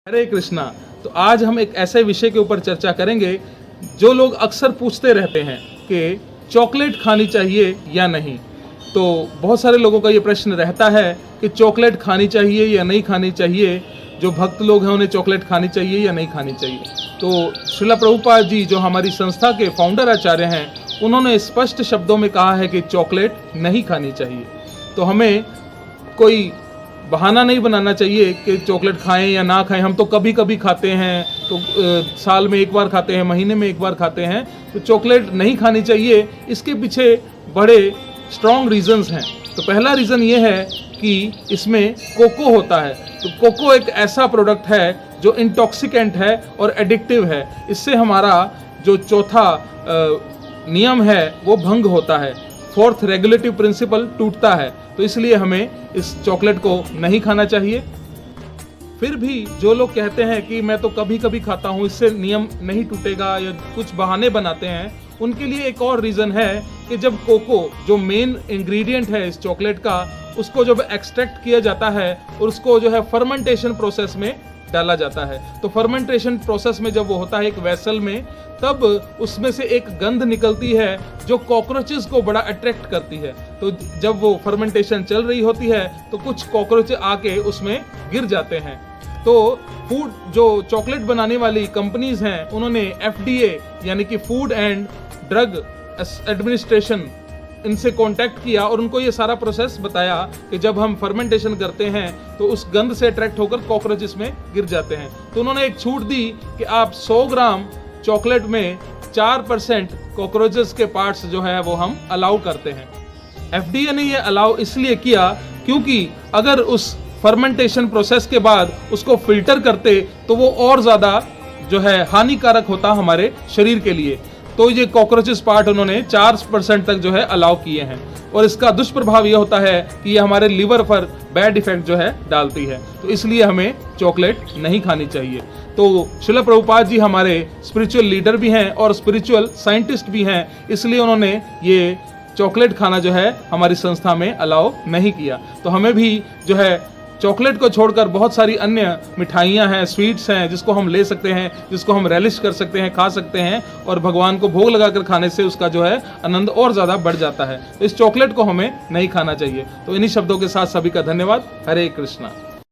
हरे कृष्णा। तो आज हम एक ऐसे विषय के ऊपर चर्चा करेंगे जो लोग अक्सर पूछते रहते हैं कि चॉकलेट खानी चाहिए या नहीं। तो बहुत सारे लोगों का ये प्रश्न रहता है कि चॉकलेट खानी चाहिए या नहीं खानी चाहिए। जो भक्त लोग हैं उन्हें चॉकलेट खानी चाहिए या नहीं खानी चाहिए। तो श्रील प्रभुपाद जी जो हमारी संस्था के फाउंडर आचार्य हैं, उन्होंने स्पष्ट शब्दों में कहा है कि चॉकलेट नहीं खानी चाहिए। तो हमें कोई बहाना नहीं बनाना चाहिए कि चॉकलेट खाएं या ना खाएं। हम तो कभी कभी खाते हैं, तो साल में एक बार खाते हैं, महीने में एक बार खाते हैं, तो चॉकलेट नहीं खानी चाहिए। इसके पीछे बड़े स्ट्रॉन्ग रीजंस हैं। तो पहला रीज़न ये है कि इसमें कोको होता है। तो कोको एक ऐसा प्रोडक्ट है जो इंटॉक्सिकेंट है और एडिक्टिव है। इससे हमारा जो चौथा नियम है वो भंग होता है, फोर्थ रेगुलेटिव प्रिंसिपल टूटता है। तो इसलिए हमें इस चॉकलेट को नहीं खाना चाहिए। फिर भी जो लोग कहते हैं कि मैं तो कभी कभी खाता हूँ, इससे नियम नहीं टूटेगा, या कुछ बहाने बनाते हैं, उनके लिए एक और रीज़न है कि जब कोको जो मेन इंग्रेडिएंट है इस चॉकलेट का, उसको जब एक्सट्रैक्ट किया जाता है और उसको जो है फर्मेंटेशन प्रोसेस में डाला जाता है। तो फर्मेंटेशन प्रोसेस में जब वो होता है एक वेसल में, तब उसमें से एक गंध निकलती है जो कॉकरोचेस को बड़ा अट्रैक्ट करती है। तो जब वो फर्मेंटेशन चल रही होती है तो कुछ कॉकरोच आके उसमें गिर जाते हैं। तो फूड जो चॉकलेट बनाने वाली कंपनीज हैं, उन्होंने FDA यानी कि फूड एंड ड्रग एडमिनिस्ट्रेशन, इनसे कांटेक्ट किया और उनको ये सारा प्रोसेस बताया कि जब हम फर्मेंटेशन करते हैं तो उस गंध से अट्रैक्ट होकर कॉकरोच इसमें गिर जाते हैं। तो उन्होंने एक छूट दी कि आप 100 ग्राम चॉकलेट में 4% कॉकरोचेस के पार्ट्स जो है वो हम अलाउ करते हैं। FDA ने ये अलाउ इसलिए किया क्योंकि अगर उस फर्मेंटेशन प्रोसेस के बाद उसको फिल्टर करते तो वो और ज़्यादा जो है हानिकारक होता हमारे शरीर के लिए। तो ये कॉकरोचेस पार्ट उन्होंने 4% तक जो है अलाउ किए हैं, और इसका दुष्प्रभाव ये होता है कि ये हमारे लिवर पर बैड इफेक्ट जो है डालती है। तो इसलिए हमें चॉकलेट नहीं खानी चाहिए। तो श्रील प्रभुपाद जी हमारे स्पिरिचुअल लीडर भी हैं और स्पिरिचुअल साइंटिस्ट भी हैं, इसलिए उन्होंने ये चॉकलेट खाना जो है हमारी संस्था में अलाउ नहीं किया। तो हमें भी जो है चॉकलेट को छोड़कर बहुत सारी अन्य मिठाइयाँ हैं, स्वीट्स हैं, जिसको हम ले सकते हैं, जिसको हम रेलिश कर सकते हैं, खा सकते हैं, और भगवान को भोग लगाकर खाने से उसका जो है आनंद और ज़्यादा बढ़ जाता है। तो इस चॉकलेट को हमें नहीं खाना चाहिए। तो इन्हीं शब्दों के साथ सभी का धन्यवाद। हरे कृष्णा।